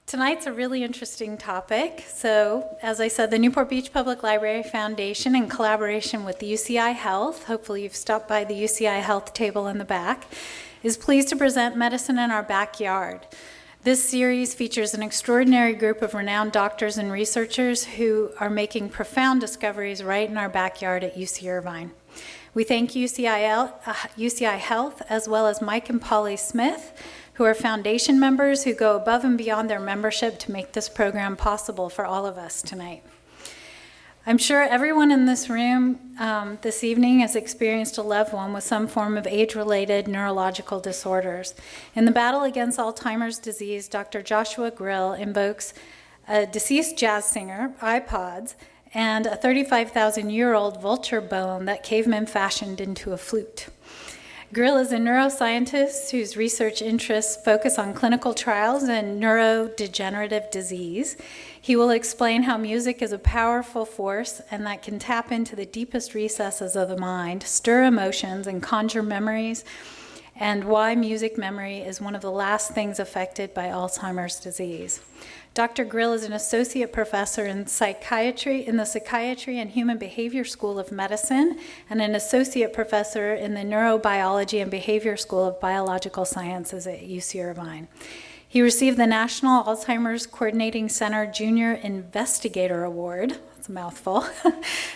Tonight's a really interesting topic. So, as I said, the Newport Beach Public Library Foundation, in collaboration with UCI Health, hopefully you've stopped by the UCI Health table in the back, is pleased to present Medicine in Our Backyard. This series features an extraordinary group of renowned doctors and researchers who are making profound discoveries right in our backyard at UC Irvine. We thank UCI Health, as well as Mike and Polly Smith, who are foundation members who go above and beyond their membership to make this program possible for all of us tonight. I'm sure everyone in this room this evening has experienced a loved one with some form of age-related neurological disorders. In the battle against Alzheimer's disease, Dr. Joshua Grill invokes a deceased jazz singer, iPods, and a 35,000-year-old vulture bone that cavemen fashioned into a flute. Grill is a neuroscientist whose research interests focus on clinical trials and neurodegenerative disease. He will explain how music is a powerful force and that can tap into the deepest recesses of the mind, stir emotions, and conjure memories, and why music memory is one of the last things affected by Alzheimer's disease. Dr. Grill is an associate professor in psychiatry in the Psychiatry and Human Behavior School of Medicine and an associate professor in the Neurobiology and Behavior School of Biological Sciences at UC Irvine. He received the National Alzheimer's Coordinating Center Junior Investigator Award, that's a mouthful,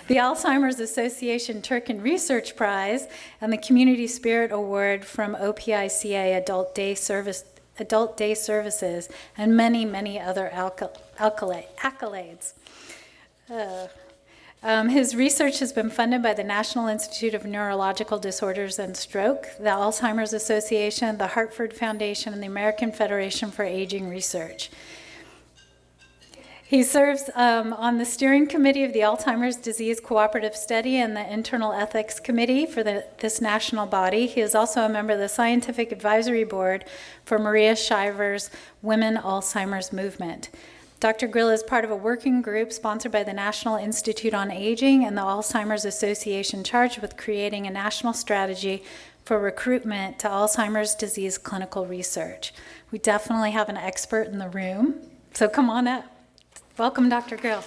the Alzheimer's Association Turkin Research Prize, and the Community Spirit Award from OPICA Adult Day Services, and many, many other accolades. His research has been funded by the National Institute of Neurological Disorders and Stroke, the Alzheimer's Association, the Hartford Foundation, and the American Federation for Aging Research. He serves on the steering committee of the Alzheimer's Disease Cooperative Study and the Internal Ethics Committee for this national body. He is also a member of the Scientific Advisory Board for Maria Shriver's Women Alzheimer's Movement. Dr. Grill is part of a working group sponsored by the National Institute on Aging and the Alzheimer's Association, charged with creating a national strategy for recruitment to Alzheimer's disease clinical research. We definitely have an expert in the room, so come on up. Welcome, Dr. Grill.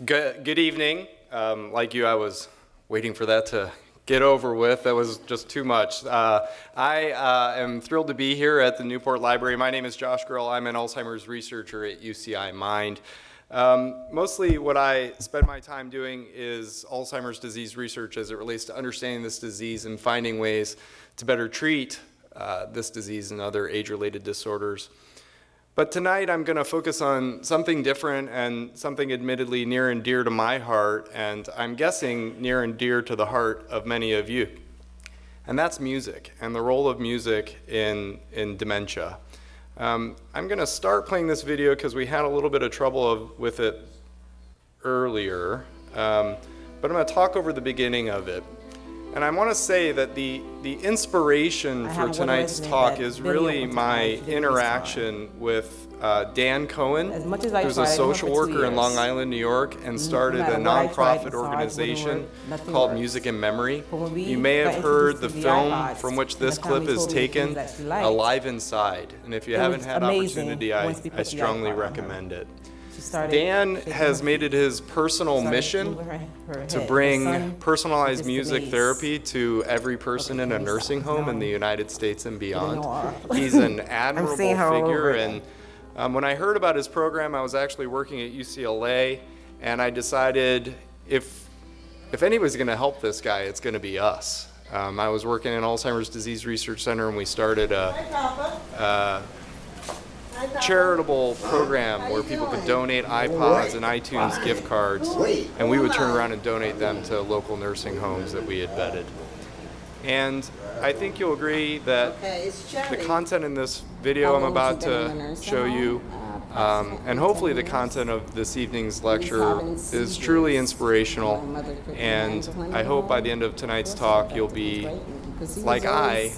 Good evening. Like you, I was waiting for that to get over with. That was just too much. I am thrilled to be here at the Newport Library. My name is Josh Grill. I'm an Alzheimer's researcher at UCI Mind. Mostly what I spend my time doing is Alzheimer's disease research as it relates to understanding this disease and finding ways to better treat this disease and other age-related disorders. But tonight I'm going to focus on something different and something admittedly near and dear to my heart, and I'm guessing near and dear to the heart of many of you. And that's music and the role of music in dementia. I'm going to start playing this video because we had a little bit of trouble with it earlier, but I'm going to talk over the beginning of it. And I want to say that the inspiration for tonight's talk is really my interaction with Dan Cohen, who's a social worker in Long Island, New York, and started a nonprofit organization called Music in Memory. You may have heard the film from which this clip is taken, Alive Inside. And if you haven't had opportunity, I strongly recommend it. Dan has made it his personal mission to bring personalized music therapy to every person in a nursing home in the United States and beyond. He's an admirable figure, and when I heard about his program, I was actually working at UCLA, and I decided if anybody's going to help this guy, it's going to be us. I was working in Alzheimer's Disease Research Center, and we started a charitable program where people could donate iPods and iTunes gift cards, and we would turn around and donate them to local nursing homes that we had vetted. And I think you'll agree that the content in this video I'm about to show you, and hopefully the content of this evening's lecture, is truly inspirational, and I hope by the end of tonight's talk you'll be, like I,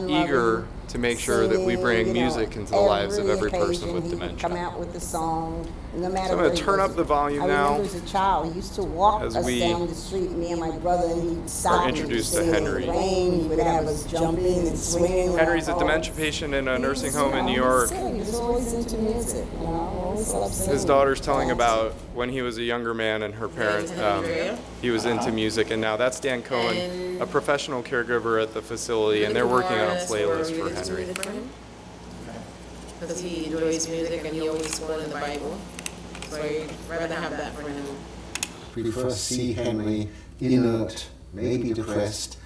eager to make sure that we bring music into the lives of every person with dementia. Come out with a song, no matter. So I'm going to turn up the volume now. I remember as a child, he used to walk us down the street, me and my brother, and he'd stop. Are introduced to Henry. In the rain, he would have us jumping and swinging. Henry's a dementia patient in a nursing home in New York. He was always into music, always loved singing. His daughter's telling about when he was a younger man and her parents, he was into music, and now that's Dan Cohen, a professional caregiver at the facility, and they're working on a playlist for Henry. Because he enjoys music and he always quoted the Bible, so I'd rather have that for him. We first see Henry inert, maybe depressed,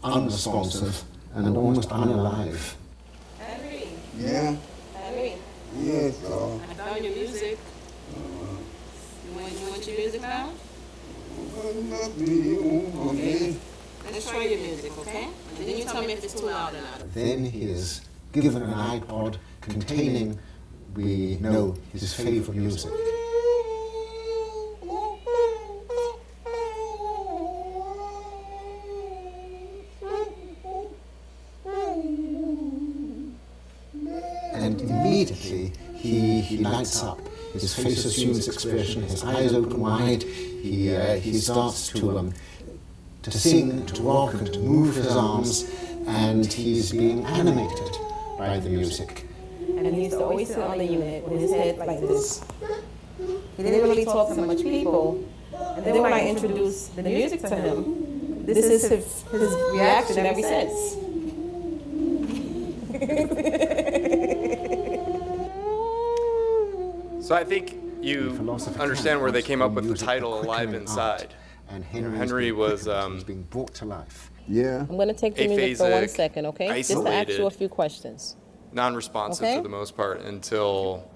unresponsive, and almost unalive. Henry. Yeah. Henry. Yes, I found your music. You want your music now? Okay. Let's try your music, okay? And then you tell me if it's too loud or not. Then he is given an iPod containing, we know, his favorite music. And immediately he lights up. His face assumes expression, his eyes open wide. He starts to sing, to rock, and to move his arms, and he's being animated by the music. And he used to always sit on the unit with his head like this. He didn't really talk to much people. And then when I introduced the music to him, this is his reaction ever since. So I think you understand where they came up with the title "Alive Inside." And Henry was being brought to life. Yeah. I'm going to take the music for 1 aphasic, second, okay? Just to ask isolated. you a few questions. non-responsive Okay. for the most part until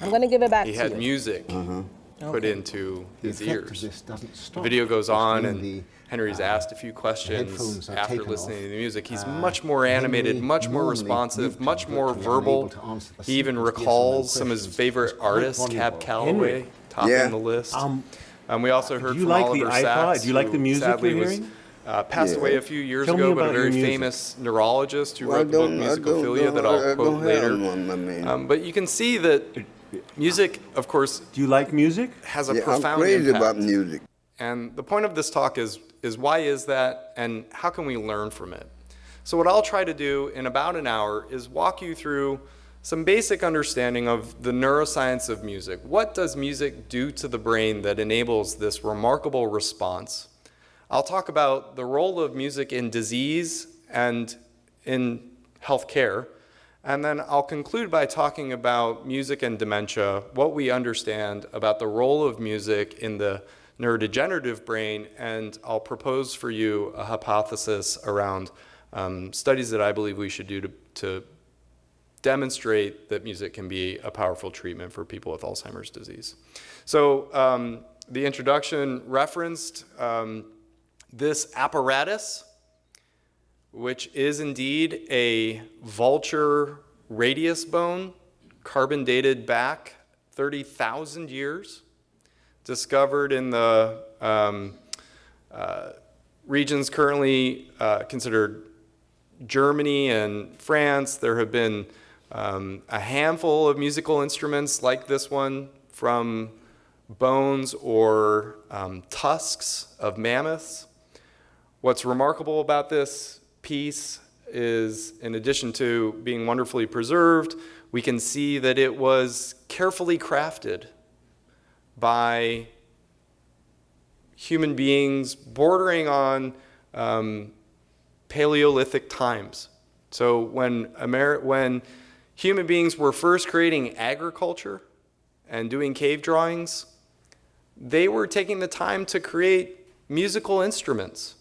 I'm going to give it back he to had you. music put Okay. into his The effect of ears. this doesn't The stop. video goes on, When and the, Henry's asked a few questions headphones are after taken listening off. to the music. He's much more animated, Henry, much more normally responsive, mute much and more virtually verbal. unable to answer the He even simplest yes or no recalls some of his questions. favorite It's quite artists, Cab vulnerable. Calloway, Henry. topping Yeah. the list. We also heard do you from like Oliver the iPod? Sacks, Do you like the who music sadly you're was hearing? passed Yeah. away a few years Tell me ago, but a about very your music. famous neurologist who Well, wrote the book Musicophilia that I'll quote later. But you can see that music, of course, Do you like music? has a I'm profound crazy impact. about music. And the point of this talk is why is that, and how can we learn from it? So what I'll try to do in about an hour is walk you through some basic understanding of the neuroscience of music. What does music do to the brain that enables this remarkable response? I'll talk about the role of music in disease and in healthcare. And then I'll conclude by talking about music and dementia, what we understand about the role of music in the neurodegenerative brain, and I'll propose for you a hypothesis around studies that I believe we should do to demonstrate that music can be a powerful treatment for people with Alzheimer's disease. So the introduction referenced this apparatus, which is indeed a vulture radius bone, carbon dated back 30,000 years, discovered in the regions currently considered Germany and France. There have been a handful of musical instruments like this one from bones or tusks of mammoths. What's remarkable about this piece is, in addition to being wonderfully preserved, we can see that it was carefully crafted by human beings bordering on Paleolithic times. So when human beings were first creating agriculture and doing cave drawings, they were taking the time to create musical instruments.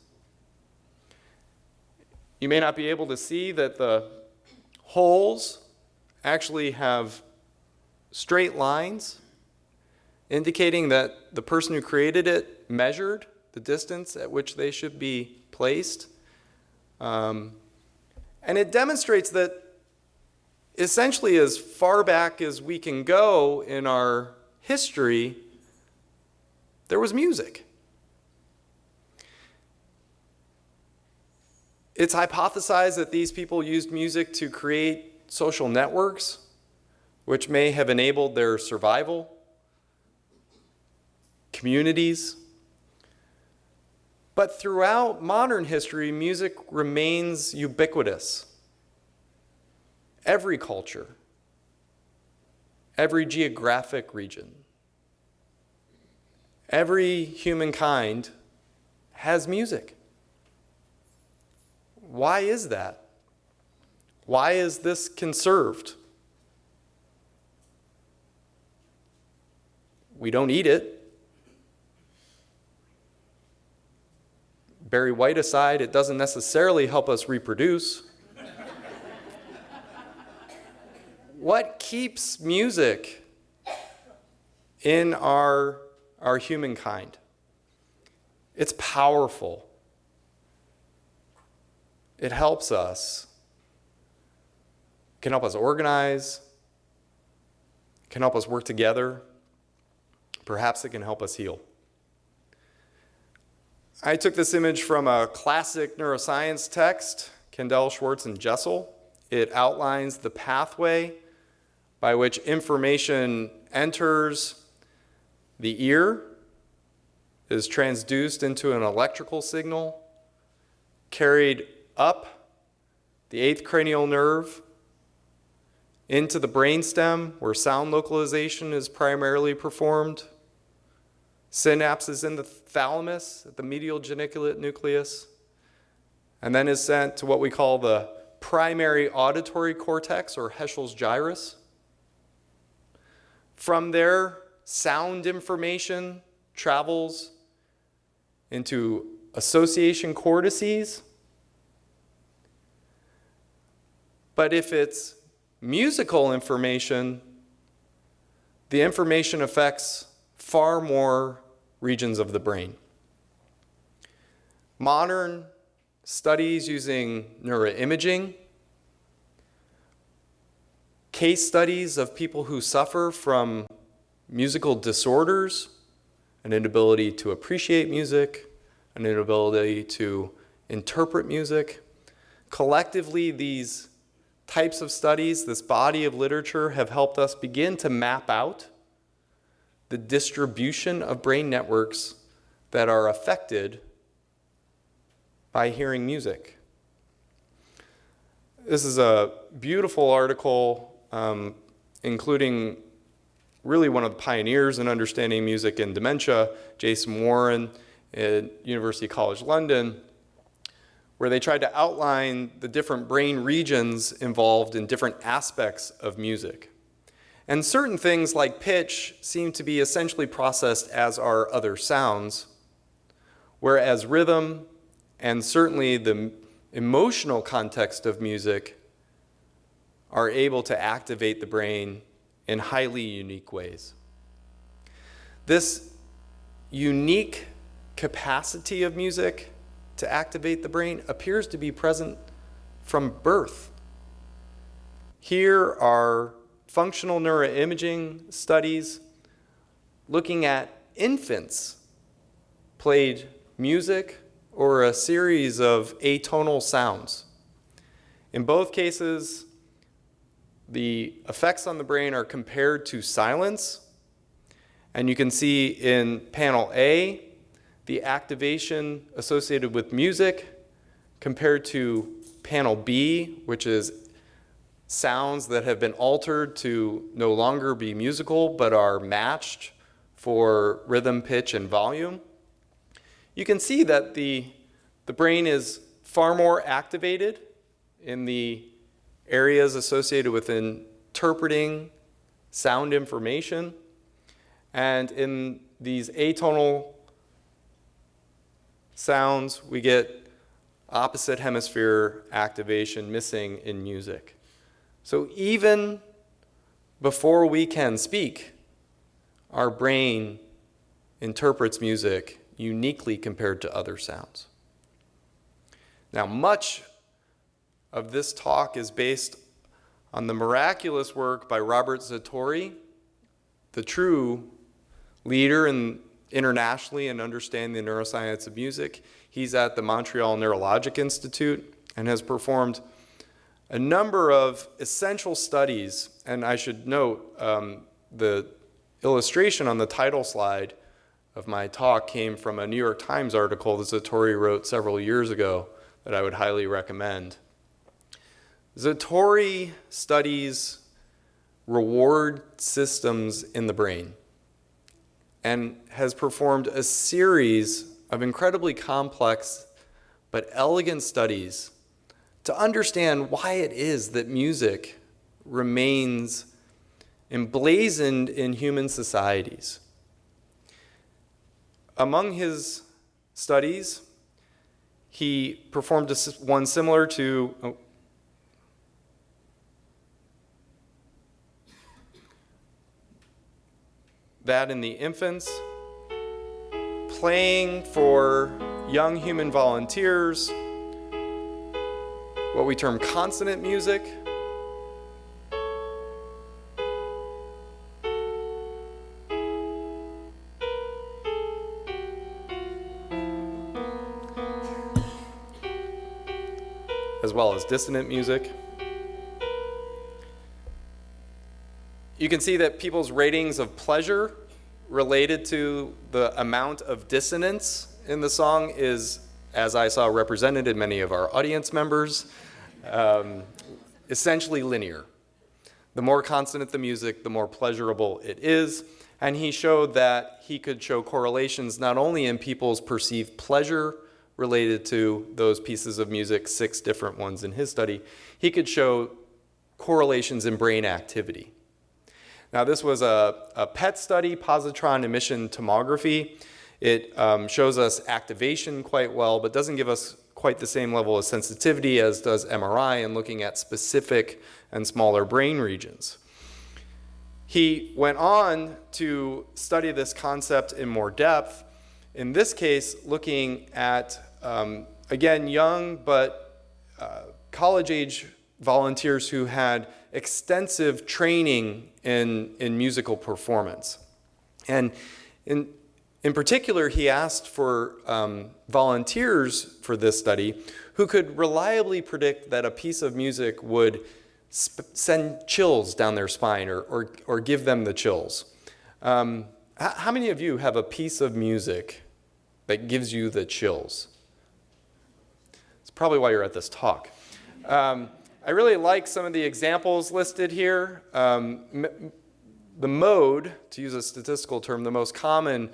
You may not be able to see that the holes actually have straight lines, indicating that the person who created it measured the distance at which they should be placed. And it demonstrates that essentially as far back as we can go in our history, there was music. It's hypothesized that these people used music to create social networks, which may have enabled their survival, communities. But throughout modern history, music remains ubiquitous. Every culture, every geographic region, every humankind has music. Why is that? Why is this conserved? We don't eat it. Barry White aside, it doesn't necessarily help us reproduce. What keeps music in our humankind? It's powerful. It helps us. It can help us organize. It can help us work together. Perhaps it can help us heal. I took this image from a classic neuroscience text, Kendall, Schwartz, and Jessel. It outlines the pathway by which information enters the ear, is transduced into an electrical signal, carried up the 8th cranial nerve into the brainstem where sound localization is primarily performed, synapses in the thalamus at the medial geniculate nucleus, and then is sent to what we call the primary auditory cortex, or Heschel's gyrus. From there, sound information travels into association cortices. But if it's musical information, the information affects far more regions of the brain. Modern studies using neuroimaging, case studies of people who suffer from musical disorders, an inability to appreciate music, an inability to interpret music. Collectively, these types of studies, this body of literature, have helped us begin to map out the distribution of brain networks that are affected by hearing music. This is a beautiful article, including really one of the pioneers in understanding music and dementia, Jason Warren at University College London, where they tried to outline the different brain regions involved in different aspects of music. And certain things like pitch seem to be essentially processed as are other sounds, whereas rhythm and certainly the emotional context of music are able to activate the brain in highly unique ways. This unique capacity of music to activate the brain appears to be present from birth. Here are functional neuroimaging studies looking at infants played music or a series of atonal sounds. In both cases, the effects on the brain are compared to silence, and you can see in panel A the activation associated with music compared to panel B, which is sounds that have been altered to no longer be musical but are matched for rhythm, pitch, and volume. You can see that the brain is far more activated in the areas associated with interpreting sound information, and in these atonal sounds, we get opposite hemisphere activation missing in music. So even before we can speak, our brain interprets music uniquely compared to other sounds. Now, much of this talk is based on the miraculous work by Robert Zatorre, the true leader internationally in understanding the neuroscience of music. He's at the Montreal Neurologic Institute and has performed a number of essential studies. And I should note the illustration on the title slide of my talk came from a New York Times article that Zatori wrote several years ago that I would highly recommend. Zatori studies reward systems in the brain and has performed a series of incredibly complex but elegant studies to understand why it is that music remains emblazoned in human societies. Among his studies, he performed one similar to that in the infants, playing for young human volunteers, what we term consonant music. As well as dissonant music. You can see that people's ratings of pleasure related to the amount of dissonance in the song is, as I saw represented in many of our audience members, essentially linear. The more consonant the music, the more pleasurable it is. And he showed that he could show correlations not only in people's perceived pleasure related to those pieces of music, 6 different ones in his study, he could show correlations in brain activity. Now, this was a PET study, positron emission tomography. It shows us activation quite well, but doesn't give us quite the same level of sensitivity as does MRI in looking at specific and smaller brain regions. He went on to study this concept in more depth, in this case looking at, again, young but college-age volunteers who had extensive training in musical performance. And in particular, he asked for volunteers for this study who could reliably predict that a piece of music would send chills down their spine or give them the chills. How many of you have a piece of music that gives you the chills? It's probably why you're at this talk. I really like some of the examples listed here. The mode, to use a statistical term, the most common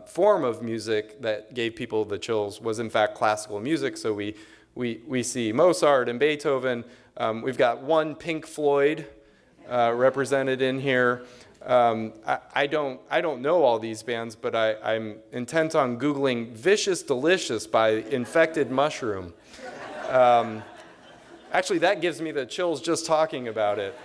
form of music that gave people the chills was in fact classical music. So we see Mozart and Beethoven. We've got one Pink Floyd represented in here. I don't know all these bands, but I'm intent on Googling Vicious Delicious by Infected Mushroom. Actually, that gives me the chills just talking about it.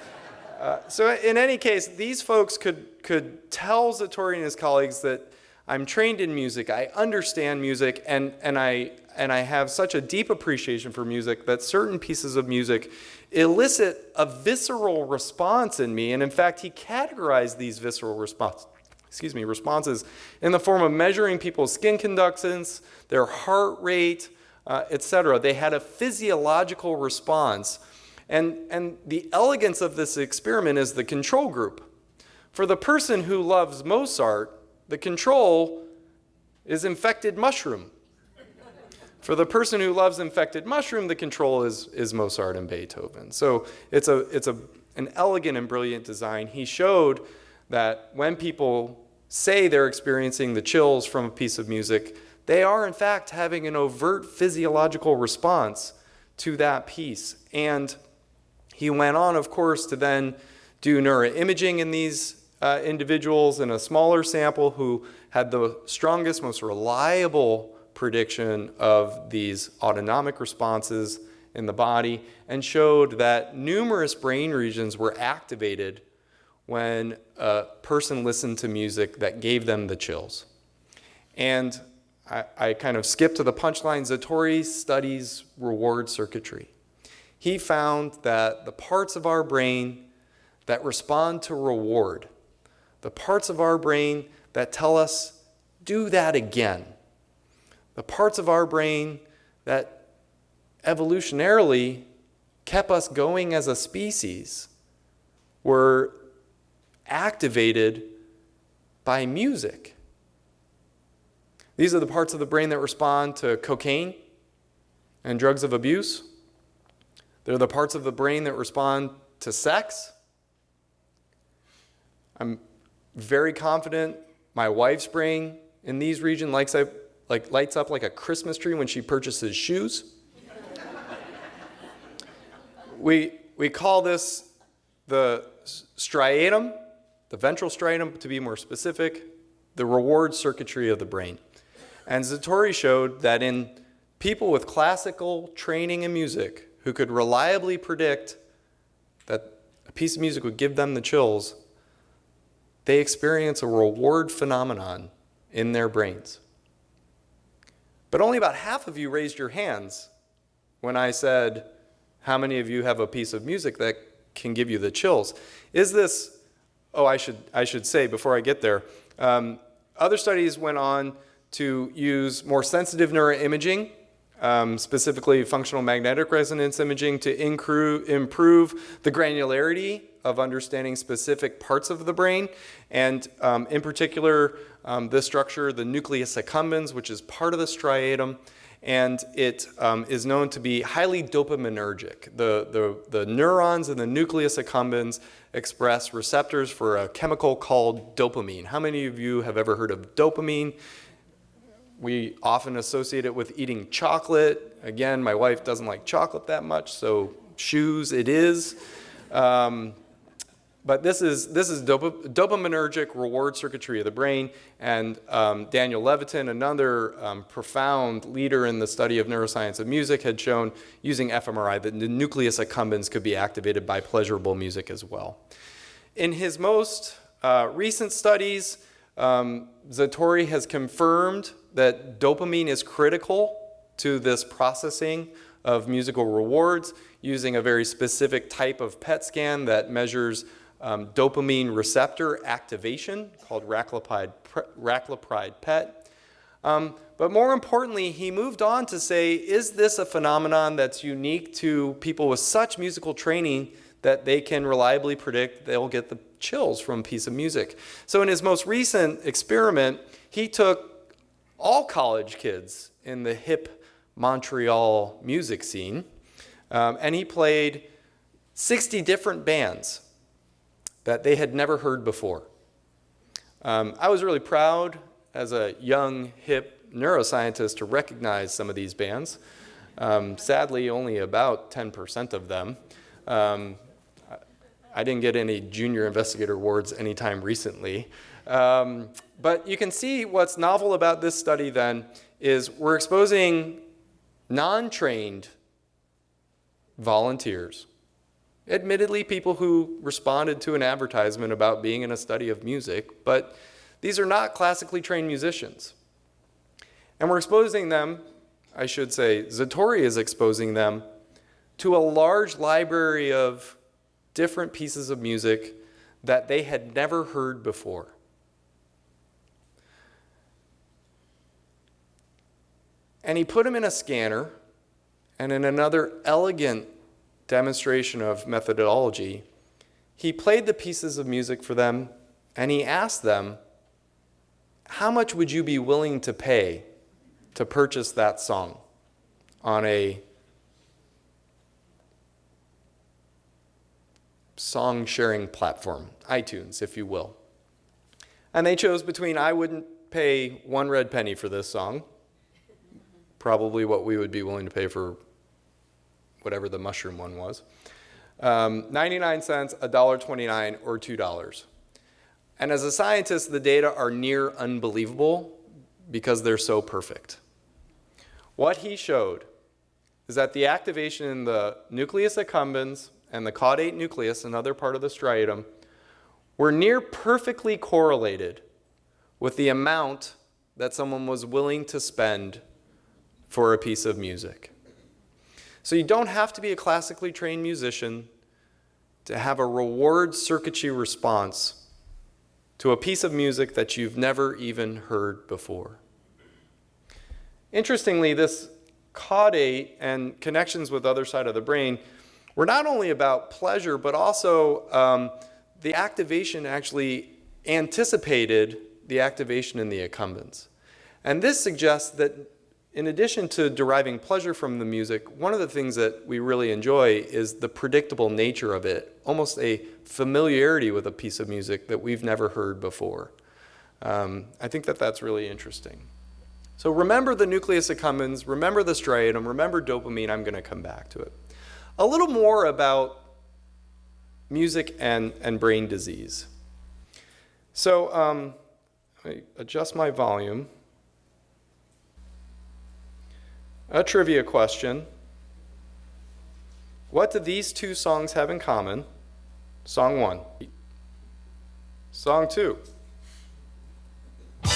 So in any case, these folks could tell Zatori and his colleagues that I'm trained in music, I understand music, and I have such a deep appreciation for music that certain pieces of music elicit a visceral response in me. And in fact, he categorized these visceral responses in the form of measuring people's skin conductance, their heart rate, etc. They had a physiological response. And the elegance of this experiment is the control group. For the person who loves Mozart, the control is infected mushroom. For the person who loves infected mushroom, the control is Mozart and Beethoven. So it's an elegant and brilliant design. He showed that when people say they're experiencing the chills from a piece of music, they are in fact having an overt physiological response to that piece. And he went on, of course, to then do neuroimaging in these individuals in a smaller sample who had the strongest, most reliable prediction of these autonomic responses in the body, and showed that numerous brain regions were activated when a person listened to music that gave them the chills. And I kind of skipped to the punchline. Zatori studies reward circuitry. He found that the parts of our brain that respond to reward, the parts of our brain that tell us, do that again, the parts of our brain that evolutionarily kept us going as a species were activated by music. These are the parts of the brain that respond to cocaine and drugs of abuse. They're the parts of the brain that respond to sex. I'm very confident my wife's brain in these regions lights up like a Christmas tree when she purchases shoes. We call this the striatum, the ventral striatum to be more specific, the reward circuitry of the brain. And Zatori showed that in people with classical training in music who could reliably predict that a piece of music would give them the chills, they experience a reward phenomenon in their brains. But only about half of you raised your hands when I said, how many of you have a piece of music that can give you the chills? Is this, I should say before I get there, other studies went on to use more sensitive neuroimaging, specifically functional magnetic resonance imaging, to improve the granularity of understanding specific parts of the brain. And in particular, this structure, the nucleus accumbens, which is part of the striatum, and it is known to be highly dopaminergic. The neurons in the nucleus accumbens express receptors for a chemical called dopamine. How many of you have ever heard of dopamine? We often associate it with eating chocolate. Again, my wife doesn't like chocolate that much, so shoes it is. But this is dopaminergic reward circuitry of the brain, and Daniel Levitin, another profound leader in the study of neuroscience of music, had shown using fMRI that the nucleus accumbens could be activated by pleasurable music as well. In his most recent studies, Zatori has confirmed that dopamine is critical to this processing of musical rewards using a very specific type of PET scan that measures dopamine receptor activation called raclopride PET. But more importantly, he moved on to say, is this a phenomenon that's unique to people with such musical training that they can reliably predict they'll get the chills from a piece of music? So in his most recent experiment, he took all college kids in the hip Montreal music scene, and he played 60 different bands that they had never heard before. I was really proud as a young, hip neuroscientist to recognize some of these bands. Sadly, only about 10% of them. I didn't get any junior investigator awards anytime recently. But you can see what's novel about this study then is we're exposing non-trained volunteers, admittedly people who responded to an advertisement about being in a study of music, but these are not classically trained musicians. And we're exposing them, I should say, Zatori is exposing them to a large library of different pieces of music that they had never heard before. And he put them in a scanner, and in another elegant demonstration of methodology, he played the pieces of music for them, and he asked them, how much would you be willing to pay to purchase that song on a song-sharing platform, iTunes, if you will? And they chose between, I wouldn't pay 1 red penny for this song, probably what we would be willing to pay for whatever the mushroom one was, 99 cents, $1.29, or $2. And as a scientist, the data are near unbelievable because they're so perfect. What he showed is that the activation in the nucleus accumbens and the caudate nucleus, another part of the striatum, were near perfectly correlated with the amount that someone was willing to spend for a piece of music. So you don't have to be a classically trained musician to have a reward circuitry response to a piece of music that you've never even heard before. Interestingly, this caudate and connections with the other side of the brain were not only about pleasure, but also the activation actually anticipated the activation in the accumbens. And this suggests that in addition to deriving pleasure from the music, one of the things that we really enjoy is the predictable nature of it, almost a familiarity with a piece of music that we've never heard before. I think that that's really interesting. So remember the nucleus accumbens, remember the striatum, remember dopamine. I'm going to come back to it. A little more about music and brain disease. So I adjust my volume. A trivia question. What do these two songs have in common? Song 1. Song 2. I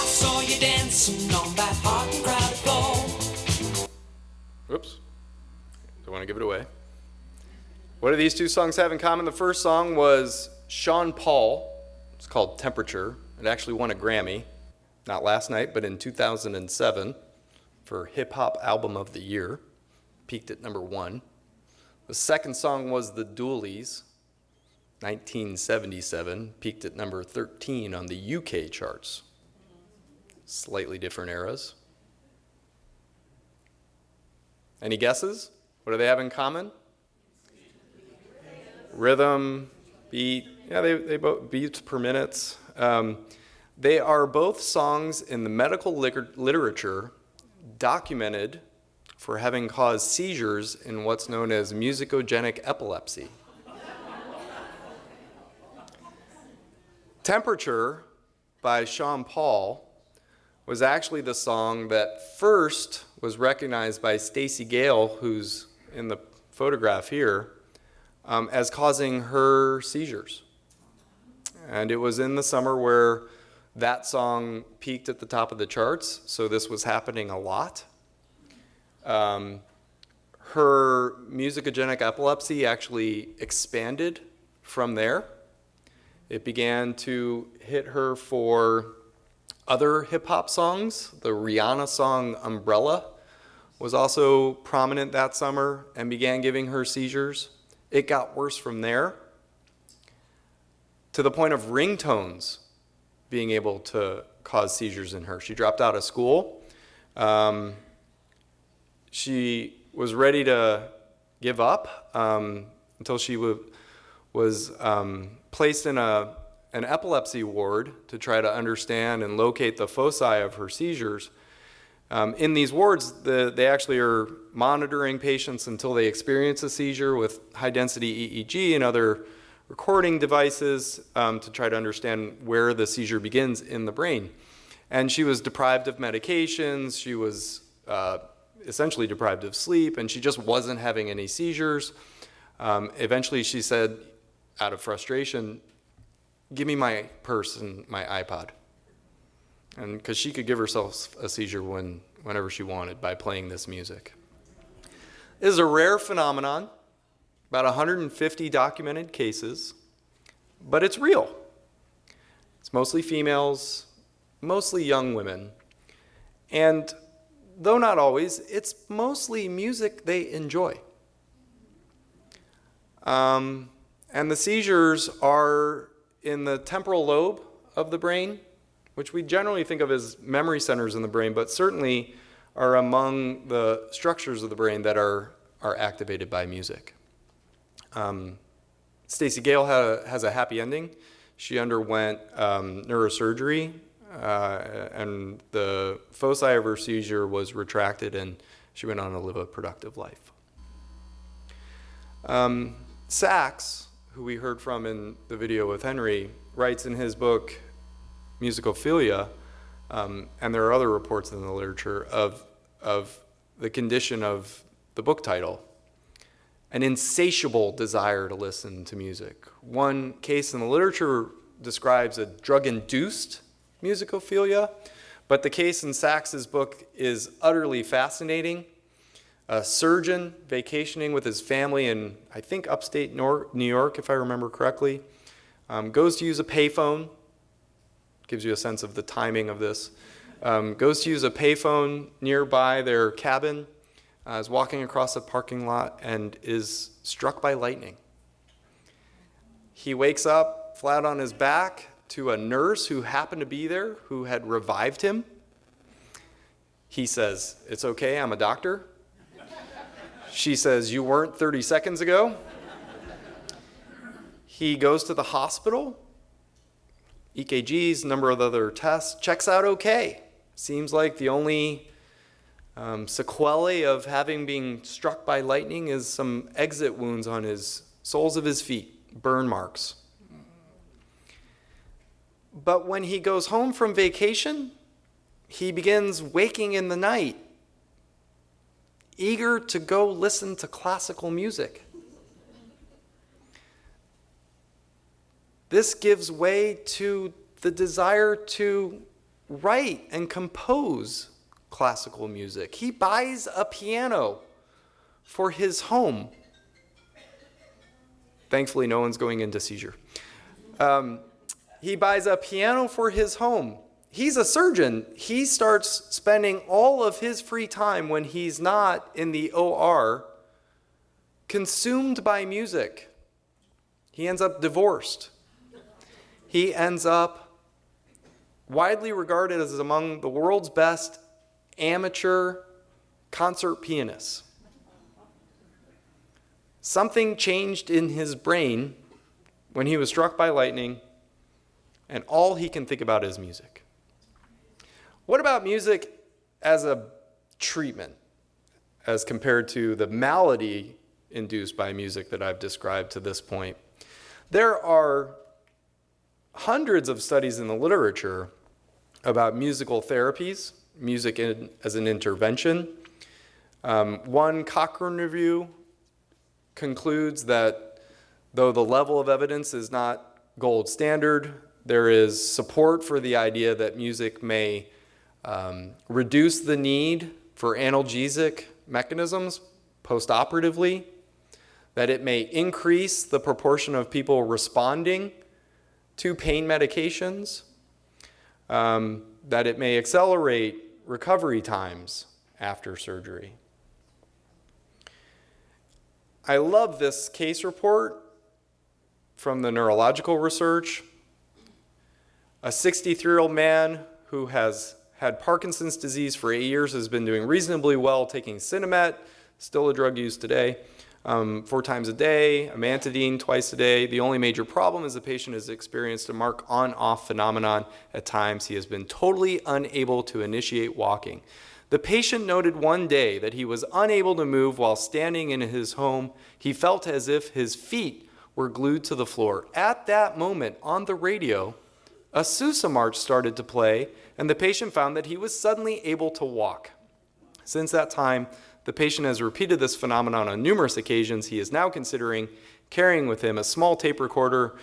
saw you dancing on that hot and crowded floor. Oops. Don't want to give it away. What do these two songs have in common? The first song was Sean Paul. It's called Temperature. It actually won a Grammy, not last night, but in 2007 for Hip Hop Album of the Year. Peaked at number 1. The second song was The Doolies, 1977. Peaked at number 13 on the UK charts. Slightly different eras. Any guesses? What do they have in common? Rhythm, beat, yeah, they both beats per minute. They are both songs in the medical literature documented for having caused seizures in what's known as musicogenic epilepsy. Temperature by Sean Paul was actually the song that first was recognized by Stacey Gale, who's in the photograph here, as causing her seizures. And it was in the summer where that song peaked at the top of the charts, so this was happening a lot. Her musicogenic epilepsy actually expanded from there. It began to hit her for other hip-hop songs. The Rihanna song Umbrella was also prominent that summer and began giving her seizures. It got worse from there to the point of ringtones being able to cause seizures in her. She dropped out of school. She was ready to give up until she was placed in an epilepsy ward to try to understand and locate the foci of her seizures. In these wards, they actually are monitoring patients until they experience a seizure with high-density EEG and other recording devices to try to understand where the seizure begins in the brain. And she was deprived of medications, she was essentially deprived of sleep, and she just wasn't having any seizures. Eventually she said, out of frustration, "Give me my purse and my iPod." And because she could give herself a seizure whenever she wanted by playing this music. This is a rare phenomenon, about 150 documented cases, but it's real. It's mostly females, mostly young women, and though not always, it's mostly music they enjoy. And the seizures are in the temporal lobe of the brain, which we generally think of as memory centers in the brain, but certainly are among the structures of the brain that are activated by music. Stacey Gale has a happy ending. She underwent neurosurgery, and the foci of her seizure was retracted, and she went on to live a productive life. Sachs, who we heard from in the video with Henry, writes in his book, Musicophilia, and there are other reports in the literature of the condition of the book title, an insatiable desire to listen to music. One case in the literature describes a drug-induced musicophilia, but the case in Sachs's book is utterly fascinating. A surgeon vacationing with his family in, I think, upstate New York, if I remember correctly, goes to use a payphone, gives you a sense of the timing of this, goes to use a payphone nearby their cabin, is walking across a parking lot and is struck by lightning. He wakes up flat on his back to a nurse who happened to be there who had revived him. He says, "It's okay, I'm a doctor." She says, "You weren't 30 seconds ago." He goes to the hospital, EKGs, number of other tests, checks out okay. Seems like the only sequelae of having been struck by lightning is some exit wounds on his soles of his feet, burn marks. But when he goes home from vacation, he begins waking in the night, eager to go listen to classical music. This gives way to the desire to write and compose classical music. He buys a piano for his home. Thankfully, no one's going into seizure. He buys a piano for his home. He's a surgeon. He starts spending all of his free time when he's not in the OR consumed by music. He ends up divorced. He ends up widely regarded as among the world's best amateur concert pianists. Something changed in his brain when he was struck by lightning, and all he can think about is music. What about music as a treatment, as compared to the malady induced by music that I've described to this point? There are hundreds of studies in the literature about musical therapies, music as an intervention. One Cochrane review concludes that though the level of evidence is not gold standard, there is support for the idea that music may reduce the need for analgesic mechanisms postoperatively, that it may increase the proportion of people responding to pain medications, that it may accelerate recovery times after surgery. I love this case report from the neurological research. A 63-year-old man who has had Parkinson's disease for 8 years has been doing reasonably well taking Sinemet, still a drug used today, 4 times a day, amantadine twice a day. The only major problem is the patient has experienced a mark on-off phenomenon. At times, he has been totally unable to initiate walking. The patient noted one day that he was unable to move while standing in his home. He felt as if his feet were glued to the floor. At that moment, on the radio, a Sousa march started to play, and the patient found that he was suddenly able to walk. Since that time, the patient has repeated this phenomenon on numerous occasions. He is now considering carrying with him a small tape recorder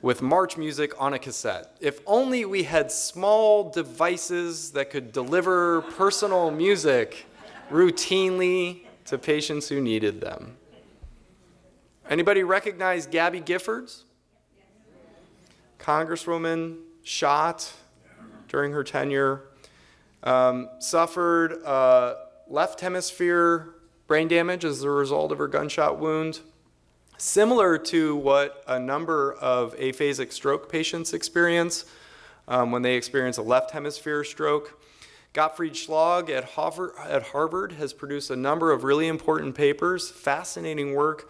with march music on a cassette. If only we had small devices that could deliver personal music routinely to patients who needed them. Anybody recognize Gabby Giffords? Congresswoman, shot during her tenure, suffered left hemisphere brain damage as a result of her gunshot wound, similar to what a number of aphasic stroke patients experience when they experience a left hemisphere stroke. Gottfried Schlag at Harvard has produced a number of really important papers, fascinating work,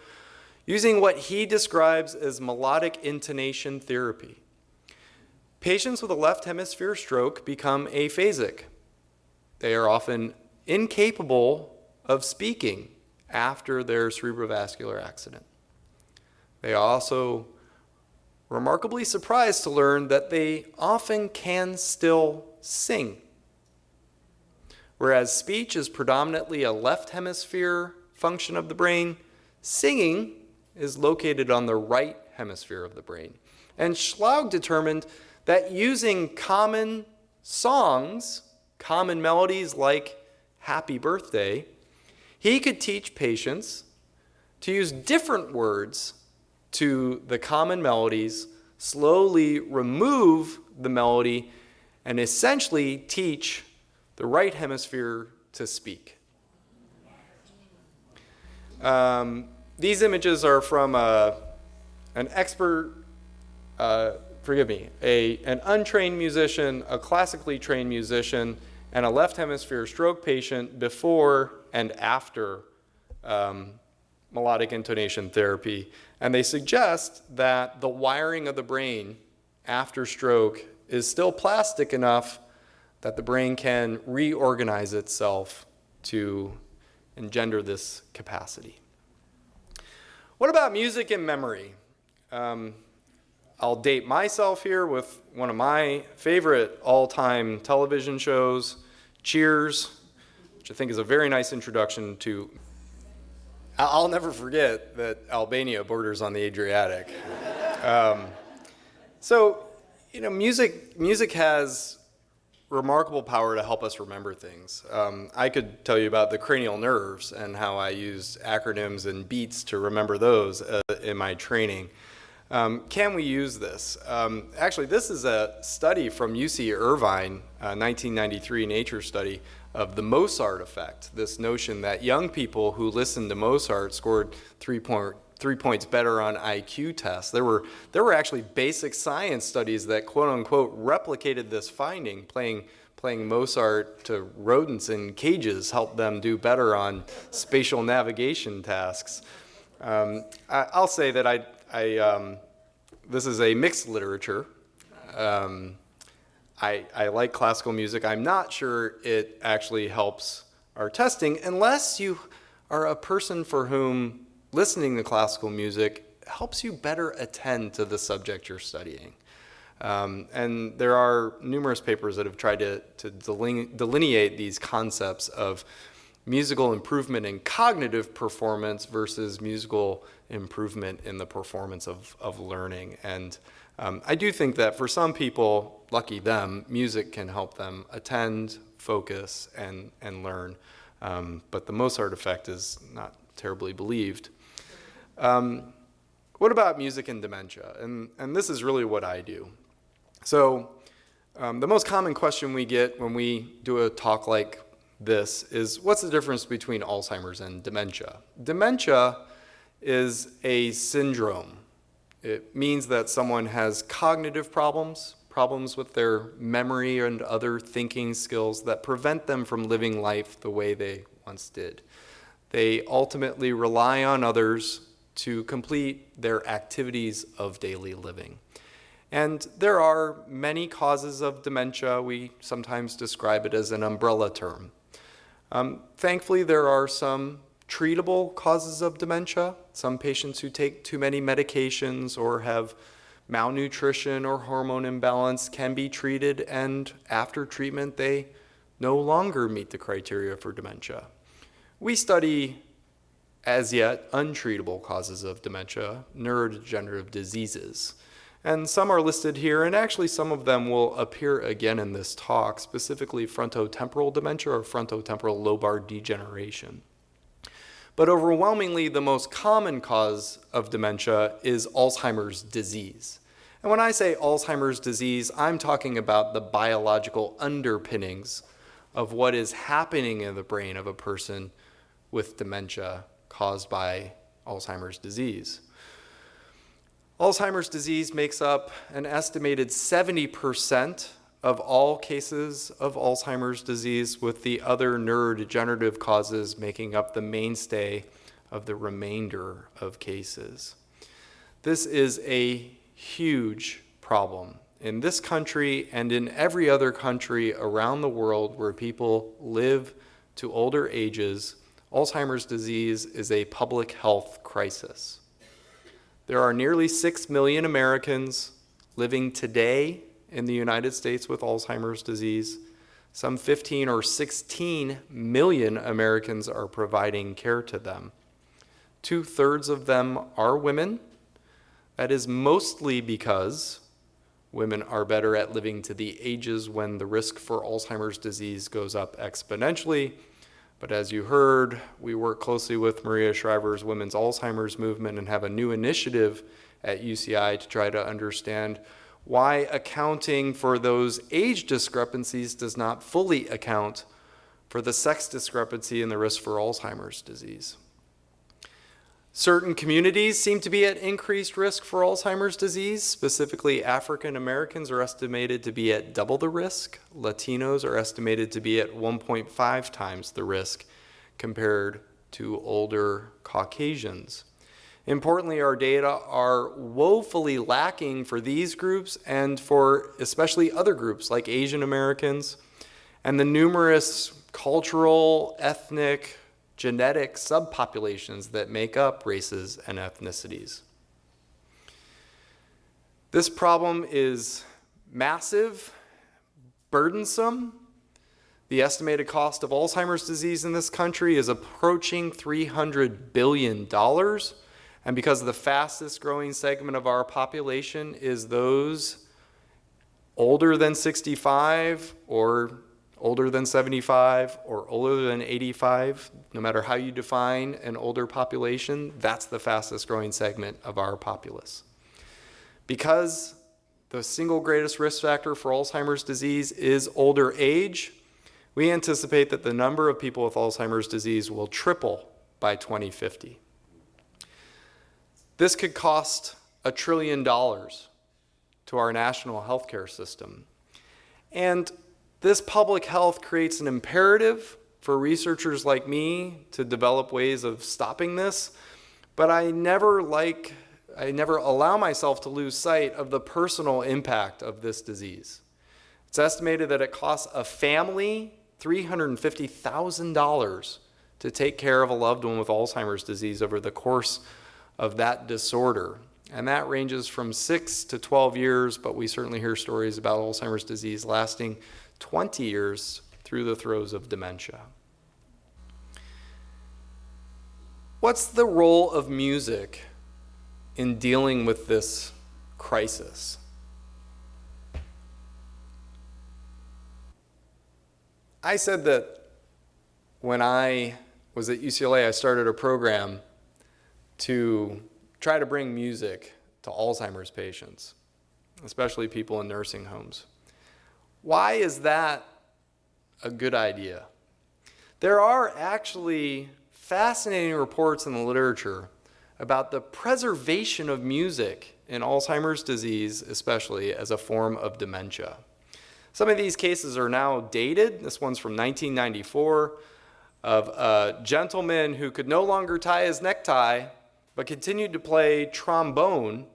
using what he describes as melodic intonation therapy. Patients with a left hemisphere stroke become aphasic. They are often incapable of speaking after their cerebrovascular accident. They are also remarkably surprised to learn that they often can still sing. Whereas speech is predominantly a left hemisphere function of the brain, singing is located on the right hemisphere of the brain. And Schlag determined that using common songs, common melodies like Happy Birthday, he could teach patients to use different words to the common melodies, slowly remove the melody, and essentially teach the right hemisphere to speak. These images are from an expert, an untrained musician, a classically trained musician, and a left hemisphere stroke patient before and after melodic intonation therapy. And they suggest that the wiring of the brain after stroke is still plastic enough that the brain can reorganize itself to engender this capacity. What about music and memory? I'll date myself here with one of my favorite all-time television shows, Cheers, which I think is a very nice introduction to. I'll never forget that Albania borders on the Adriatic. So, music has remarkable power to help us remember things. I could tell you about the cranial nerves and how I used acronyms and beats to remember those in my training. Can we use this? Actually, this is a study from UC Irvine, 1993 Nature study of the Mozart effect, this notion that young people who listened to Mozart scored 3 points better on IQ tests. There were actually basic science studies that quote unquote replicated this finding. Playing Mozart to rodents in cages helped them do better on spatial navigation tasks. I'll say that this is a mixed literature. I like classical music. I'm not sure it actually helps our testing unless you are a person for whom listening to classical music helps you better attend to the subject you're studying. And there are numerous papers that have tried to delineate these concepts of musical improvement in cognitive performance versus musical improvement in the performance of learning. And I do think that for some people, lucky them, music can help them attend, focus, and learn. But the Mozart effect is not terribly believed. What about music and dementia? And this is really what I do. So the most common question we get when we do a talk like this is, what's the difference between Alzheimer's and dementia? Dementia is a syndrome. It means that someone has cognitive problems with their memory and other thinking skills that prevent them from living life the way they once did. They ultimately rely on others to complete their activities of daily living. And there are many causes of dementia. We sometimes describe it as an umbrella term. Thankfully, there are some treatable causes of dementia. Some patients who take too many medications or have malnutrition or hormone imbalance can be treated, and after treatment, they no longer meet the criteria for dementia. We study, as yet, untreatable causes of dementia, neurodegenerative diseases. And some are listed here, and actually some of them will appear again in this talk, specifically frontotemporal dementia or frontotemporal lobar degeneration. But overwhelmingly, the most common cause of dementia is Alzheimer's disease. And when I say Alzheimer's disease, I'm talking about the biological underpinnings of what is happening in the brain of a person with dementia caused by Alzheimer's disease. Alzheimer's disease makes up an estimated 70% of all cases of Alzheimer's disease, with the other neurodegenerative causes making up the mainstay of the remainder of cases. This is a huge problem in this country and in every other country around the world where people live to older ages. Alzheimer's disease is a public health crisis. There are nearly 6 million Americans living today in the United States with Alzheimer's disease. Some 15 or 16 million Americans are providing care to them. 2/3 of them are women. That is mostly because women are better at living to the ages when the risk for Alzheimer's disease goes up exponentially, But as you heard, we work closely with Maria Shriver's Women's Alzheimer's Movement and have a new initiative at UCI to try to understand why accounting for those age discrepancies does not fully account for the sex discrepancy and the risk for Alzheimer's disease. Certain communities seem to be at increased risk for Alzheimer's disease. Specifically, African Americans are estimated to be at double the risk. Latinos are estimated to be at 1.5 times the risk compared to older Caucasians. Importantly, our data are woefully lacking for these groups and for especially other groups like Asian Americans and the numerous cultural, ethnic, genetic subpopulations that make up races and ethnicities. This problem is massive, burdensome. The estimated cost of Alzheimer's disease in this country is approaching $300 billion. And because the fastest growing segment of our population is those older than 65 or older than 75 or older than 85, no matter how you define an older population, that's the fastest growing segment of our populace. Because the single greatest risk factor for Alzheimer's disease is older age, we anticipate that the number of people with Alzheimer's disease will triple by 2050. This could cost $1 trillion to our national healthcare system. And this public health creates an imperative for researchers like me to develop ways of stopping this, but I never allow myself to lose sight of the personal impact of this disease. It's estimated that it costs a family $350,000 to take care of a loved one with Alzheimer's disease over the course of that disorder. And that ranges from 6 to 12 years, but we certainly hear stories about Alzheimer's disease lasting 20 years through the throes of dementia. What's the role of music in dealing with this crisis? I said that when I was at UCLA, I started a program to try to bring music to Alzheimer's patients, especially people in nursing homes. Why is that a good idea? There are actually fascinating reports in the literature about the preservation of music in Alzheimer's disease, especially as a form of dementia. Some of these cases are now dated. This one's from 1994 of a gentleman who could no longer tie his necktie, but continued to play trombone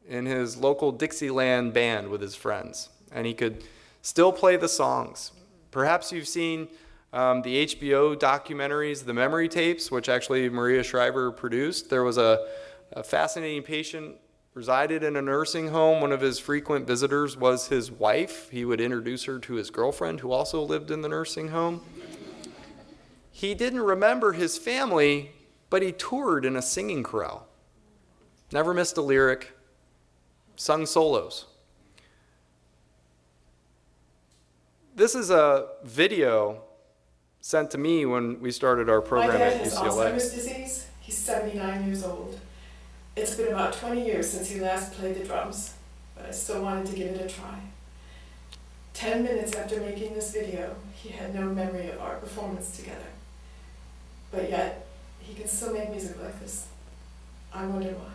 in his local Dixieland band with his friends. And he could still play the songs. Perhaps you've seen the HBO documentaries, The Memory Tapes, which actually Maria Shriver produced. There was a fascinating patient resided in a nursing home. One of his frequent visitors was his wife. He would introduce her to his girlfriend, who also lived in the nursing home. He didn't remember his family, but he toured in a singing chorale. Never missed a lyric, sung solos. This is a video sent to me when we started our program at UCLA. My dad has Alzheimer's disease. He's 79 years old. It's been about 20 years since he last played the drums, but I still wanted to give it a try. 10 minutes after making this video, he had no memory of our performance together. But yet, he can still make music like this. I wonder why.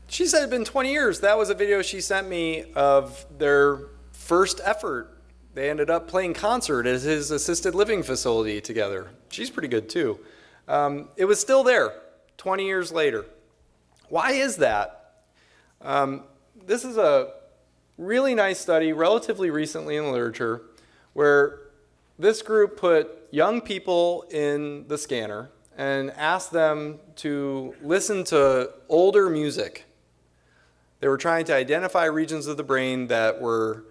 She said it had been 20 years. That was a video she sent me of their first effort. They ended up playing concert at his assisted living facility together. She's pretty good too. It was still there 20 years later. Why is that? This is a really nice study relatively recently in the literature where this group put young people in the scanner and asked them to listen to older music. They were trying to identify regions of the brain that were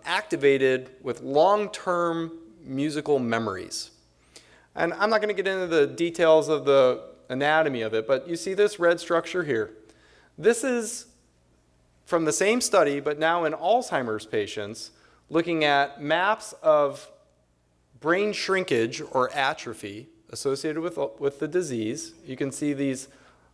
activated with long-term musical memories. And I'm not going to get into the details of the anatomy of it, but you see this red structure here. This is from the same study, but now in Alzheimer's patients, looking at maps of brain shrinkage or atrophy associated with the disease. You can see these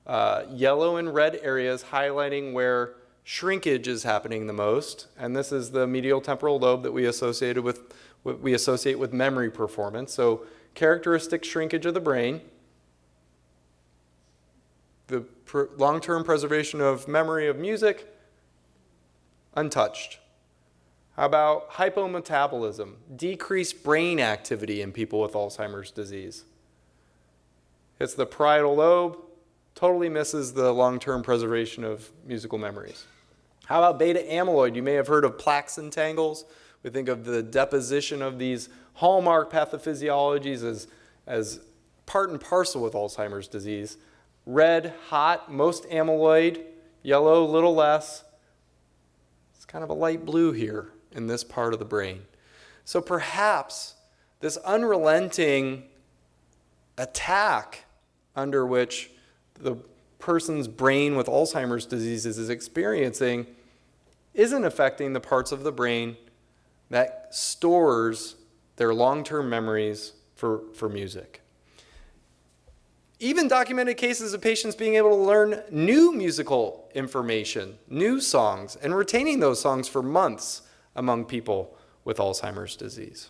yellow and red areas highlighting where shrinkage is happening the most, and this is the medial temporal lobe that we associate with memory performance. So characteristic shrinkage of the brain, the long-term preservation of memory of music, untouched. How about hypometabolism, decreased brain activity in people with Alzheimer's disease? It's the parietal lobe, totally misses the long-term preservation of musical memories. How about beta amyloid? You may have heard of plaques and tangles. We think of the deposition of these hallmark pathophysiologies as part and parcel with Alzheimer's disease. Red, hot, most amyloid. Yellow, little less. It's kind of a light blue here in this part of the brain. So perhaps this unrelenting attack under which the person's brain with Alzheimer's disease is experiencing isn't affecting the parts of the brain that stores their long-term memories for music. Even documented cases of patients being able to learn new musical information, new songs, and retaining those songs for months among people with Alzheimer's disease.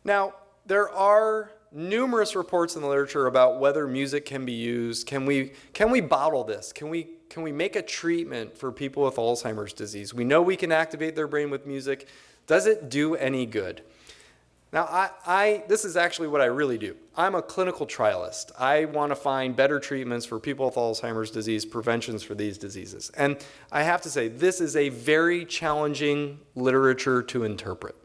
Now, there are numerous reports in the literature about whether music can be used. Can we bottle this? Can we make a treatment for people with Alzheimer's disease? We know we can activate their brain with music. Does it do any good? Now, this is actually what I really do. I'm a clinical trialist. I want to find better treatments for people with Alzheimer's disease, preventions for these diseases. And I have to say, this is a very challenging literature to interpret.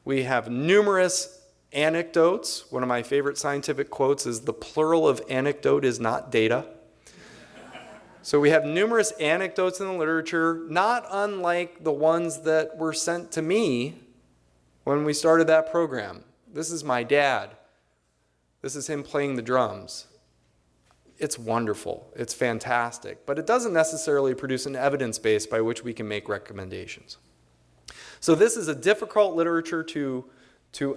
We have numerous anecdotes. One of my favorite scientific quotes is, "The plural of anecdote is not data." So we have numerous anecdotes in the literature, not unlike the ones that were sent to me when we started that program. This is my dad. This is him playing the drums. It's wonderful. It's fantastic. But it doesn't necessarily produce an evidence base by which we can make recommendations. So this is a difficult literature to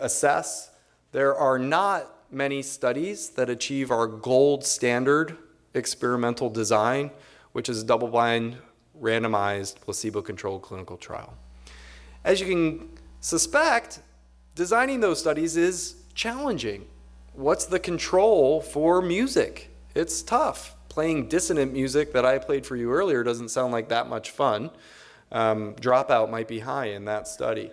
assess. There are not many studies that achieve our gold standard experimental design, which is a double-blind, randomized, placebo-controlled clinical trial. As you can suspect, designing those studies is challenging. What's the control for music? It's tough. Playing dissonant music that I played for you earlier doesn't sound like that much fun. Dropout might be high in that study.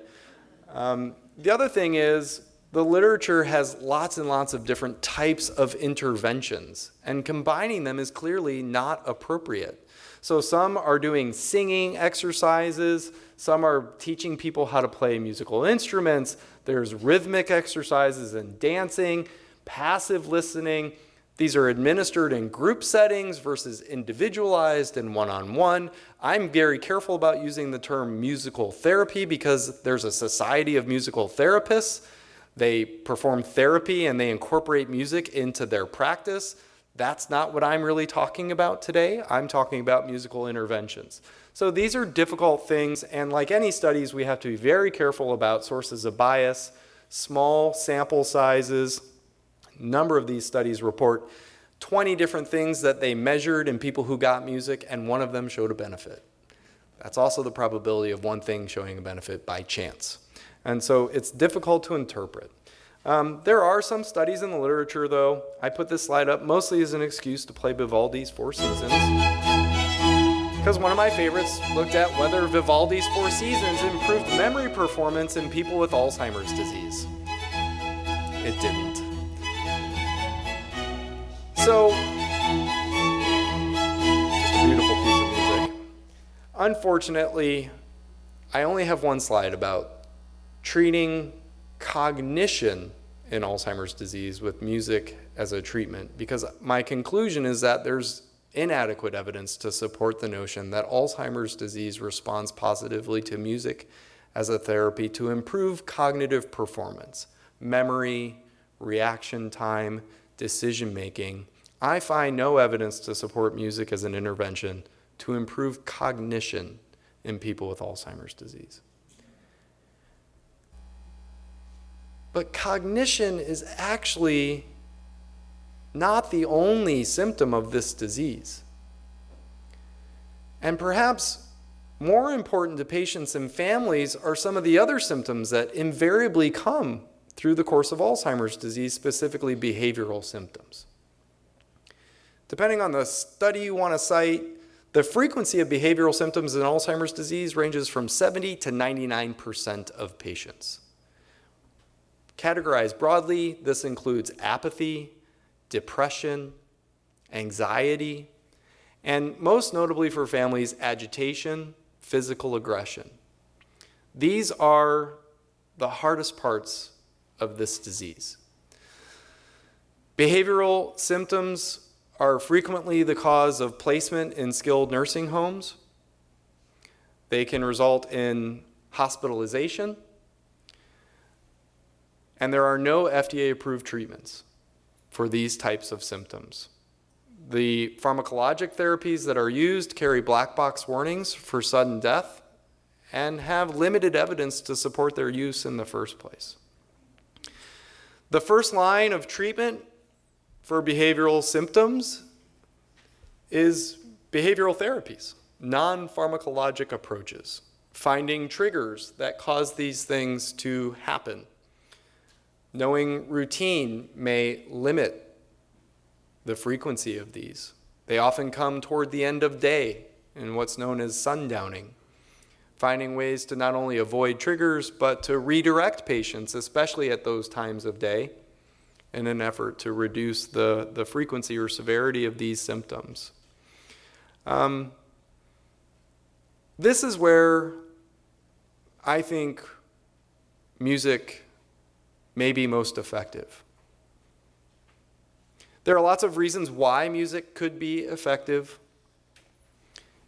The other thing is, the literature has lots and lots of different types of interventions, and combining them is clearly not appropriate. So some are doing singing exercises, some are teaching people how to play musical instruments, there's rhythmic exercises and dancing, passive listening. These are administered in group settings versus individualized and one-on-one. I'm very careful about using the term musical therapy because there's a society of musical therapists. They perform therapy and they incorporate music into their practice. That's not what I'm really talking about today. I'm talking about musical interventions. So these are difficult things, and like any studies, we have to be very careful about sources of bias, small sample sizes. A number of these studies report 20 different things that they measured in people who got music, and one of them showed a benefit. That's also the probability of one thing showing a benefit by chance. And so it's difficult to interpret. There are some studies in the literature, though. I put this slide up mostly as an excuse to play Vivaldi's Four Seasons, because one of my favorites looked at whether Vivaldi's Four Seasons improved memory performance in people with Alzheimer's disease. It didn't. So, just a beautiful piece of music. Unfortunately, I only have one slide about treating cognition in Alzheimer's disease with music as a treatment, because my conclusion is that there's inadequate evidence to support the notion that Alzheimer's disease responds positively to music as a therapy to improve cognitive performance, memory, reaction time, decision making. I find no evidence to support music as an intervention to improve cognition in people with Alzheimer's disease. But cognition is actually not the only symptom of this disease. And perhaps more important to patients and families are some of the other symptoms that invariably come through the course of Alzheimer's disease, specifically behavioral symptoms. Depending on the study you want to cite, the frequency of behavioral symptoms in Alzheimer's disease ranges from 70 to 99% of patients. Categorized broadly, this includes apathy, depression, anxiety, and most notably for families, agitation, physical aggression. These are the hardest parts of this disease. Behavioral symptoms are frequently the cause of placement in skilled nursing homes. They can result in hospitalization, and there are no FDA-approved treatments for these types of symptoms. The pharmacologic therapies that are used carry black box warnings for sudden death and have limited evidence to support their use in the first place. The first line of treatment for behavioral symptoms is behavioral therapies, non-pharmacologic approaches, finding triggers that cause these things to happen. Knowing routine may limit the frequency of these. They often come toward the end of day in what's known as sundowning, finding ways to not only avoid triggers, but to redirect patients, especially at those times of day, in an effort to reduce the frequency or severity of these symptoms. This is where I think music may be most effective. There are lots of reasons why music could be effective.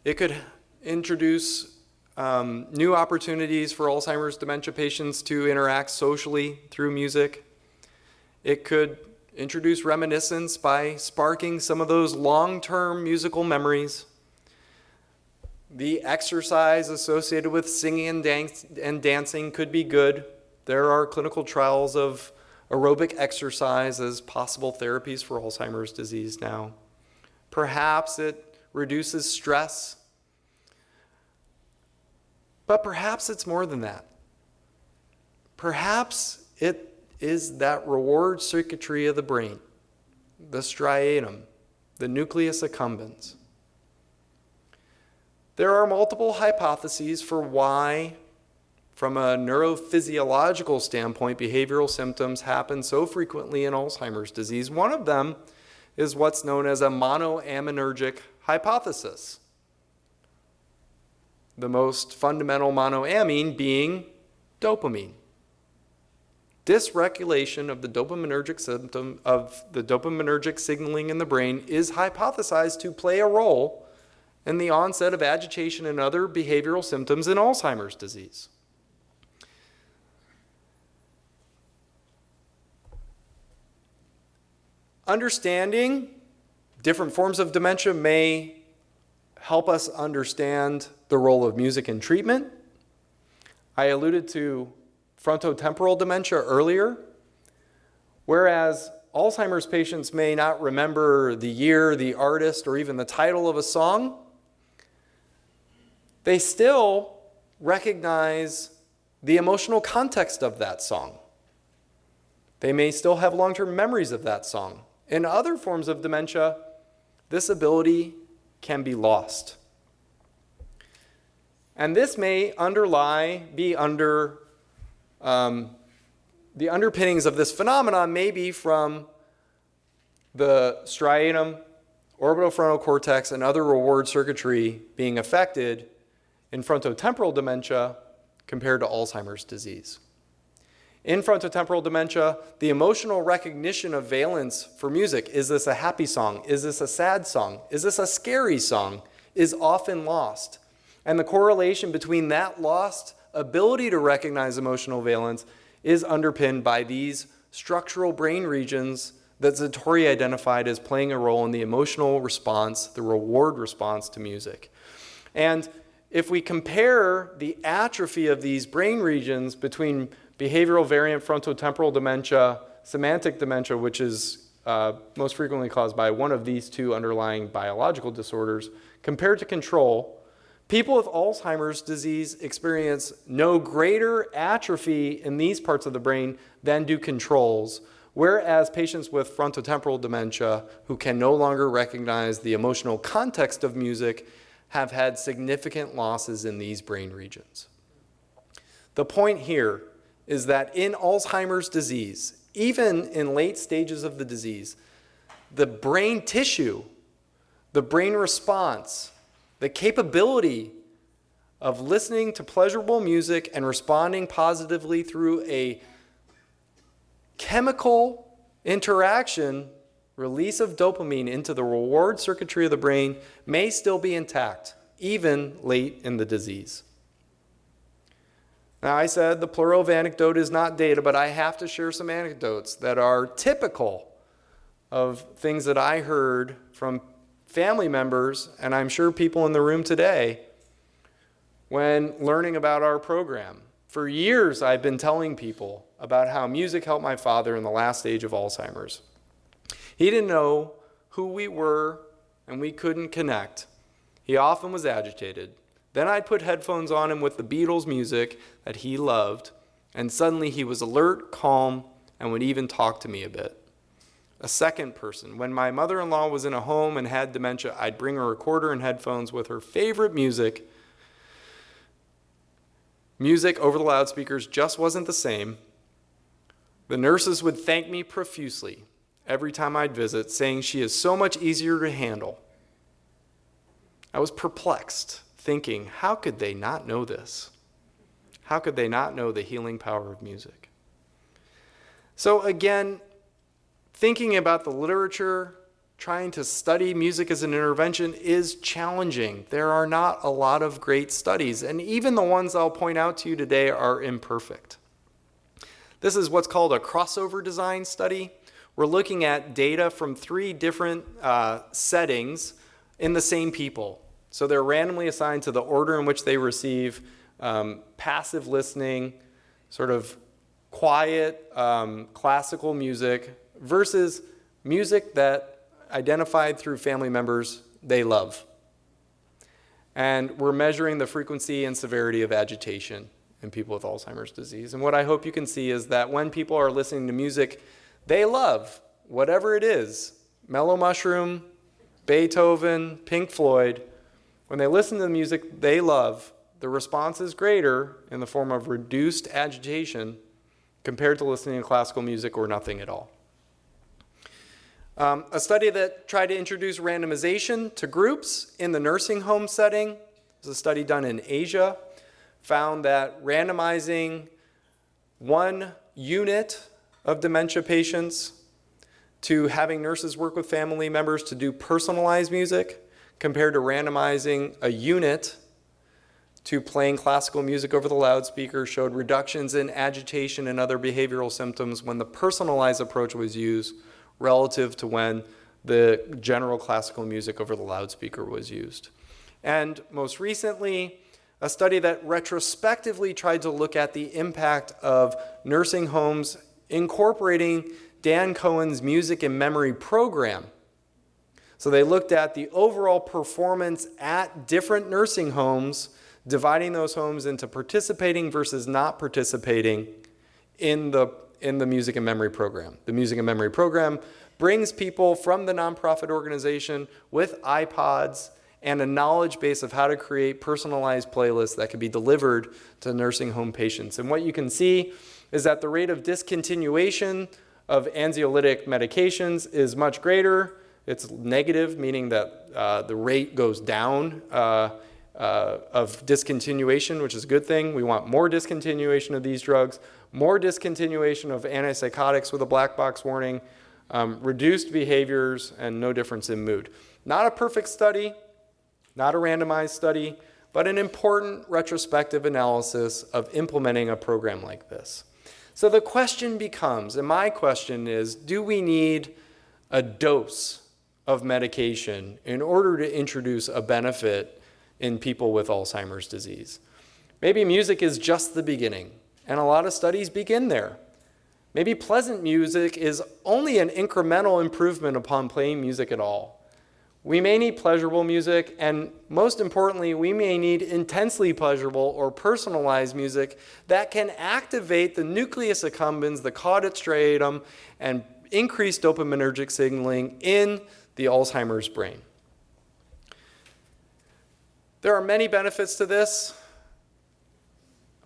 It could introduce new opportunities for Alzheimer's dementia patients to interact socially through music. It could introduce reminiscence by sparking some of those long-term musical memories. The exercise associated with singing and dancing could be good. There are clinical trials of aerobic exercise as possible therapies for Alzheimer's disease now. Perhaps it reduces stress. But perhaps it's more than that. Perhaps it is that reward circuitry of the brain, the striatum, the nucleus accumbens. There are multiple hypotheses for why, from a neurophysiological standpoint, behavioral symptoms happen so frequently in Alzheimer's disease. One of them is what's known as a monoaminergic hypothesis. The most fundamental monoamine being dopamine. Dysregulation of the dopaminergic signaling in the brain is hypothesized to play a role in the onset of agitation and other behavioral symptoms in Alzheimer's disease. Understanding different forms of dementia may help us understand the role of music in treatment. I alluded to frontotemporal dementia earlier, whereas Alzheimer's patients may not remember the year, the artist, or even the title of a song, they still recognize the emotional context of that song. They may still have long-term memories of that song. In other forms of dementia, this ability can be lost. And this may be under the underpinnings of this phenomenon may be from the striatum, orbitofrontal cortex, and other reward circuitry being affected in frontotemporal dementia compared to Alzheimer's disease. In frontotemporal dementia, the emotional recognition of valence for music, is this a happy song? Is this a sad song? Is this a scary song? Is often lost. And the correlation between that lost ability to recognize emotional valence is underpinned by these structural brain regions that Zatori identified as playing a role in the emotional response, the reward response to music. And if we compare the atrophy of these brain regions between behavioral variant frontotemporal dementia, semantic dementia, which is most frequently caused by one of these two underlying biological disorders, compared to control, people with Alzheimer's disease experience no greater atrophy in these parts of the brain than do controls, whereas patients with frontotemporal dementia who can no longer recognize the emotional context of music have had significant losses in these brain regions. The point here is that in Alzheimer's disease, even in late stages of the disease, the brain tissue, the brain response, the capability of listening to pleasurable music and responding positively through a chemical interaction, release of dopamine into the reward circuitry of the brain, may still be intact, even late in the disease. Now, I said the plural of anecdote is not data, but I have to share some anecdotes that are typical of things that I heard from family members, and I'm sure people in the room today, when learning about our program. For years, I've been telling people about how music helped my father in the last stage of Alzheimer's. He didn't know who we were, and we couldn't connect. He often was agitated. Then I'd put headphones on him with the Beatles music that he loved, and suddenly he was alert, calm, and would even talk to me a bit. A second person, when my mother-in-law was in a home and had dementia, I'd bring a recorder and headphones with her favorite music. Music over the loudspeakers just wasn't the same. The nurses would thank me profusely every time I'd visit, saying she is so much easier to handle. I was perplexed, thinking, how could they not know this? How could they not know the healing power of music? So again, thinking about the literature, trying to study music as an intervention is challenging. There are not a lot of great studies, and even the ones I'll point out to you today are imperfect. This is what's called a crossover design study. We're looking at data from 3 different settings in the same people. So they're randomly assigned to the order in which they receive passive listening, sort of quiet classical music versus music that identified through family members they love. And we're measuring the frequency and severity of agitation in people with Alzheimer's disease. And what I hope you can see is that when people are listening to music they love, whatever it is, Mellow Mushroom, Beethoven, Pink Floyd, when they listen to the music they love, the response is greater in the form of reduced agitation compared to listening to classical music or nothing at all. A study that tried to introduce randomization to groups in the nursing home setting, was a study done in Asia, found that randomizing 1 unit of dementia patients to having nurses work with family members to do personalized music compared to randomizing a unit to playing classical music over the loudspeaker showed reductions in agitation and other behavioral symptoms when the personalized approach was used relative to when the general classical music over the loudspeaker was used. And most recently, a study that retrospectively tried to look at the impact of nursing homes incorporating Dan Cohen's music and memory program. So they looked at the overall performance at different nursing homes, dividing those homes into participating versus not participating in the music and memory program. The music and memory program brings people from the nonprofit organization with iPods and a knowledge base of how to create personalized playlists that can be delivered to nursing home patients. And what you can see is that the rate of discontinuation of anxiolytic medications is much greater. It's negative, meaning that the rate goes down of discontinuation, which is a good thing. We want more discontinuation of these drugs. more discontinuation of antipsychotics with a black box warning, reduced behaviors, and no difference in mood. Not a perfect study, not a randomized study, but an important retrospective analysis of implementing a program like this. So the question becomes, and my question is, do we need a dose of medication in order to introduce a benefit in people with Alzheimer's disease? Maybe music is just the beginning, and a lot of studies begin there. Maybe pleasant music is only an incremental improvement upon playing music at all. We may need pleasurable music, and most importantly, we may need intensely pleasurable or personalized music that can activate the nucleus accumbens, the caudate striatum, and increase dopaminergic signaling in the Alzheimer's brain. There are many benefits to this,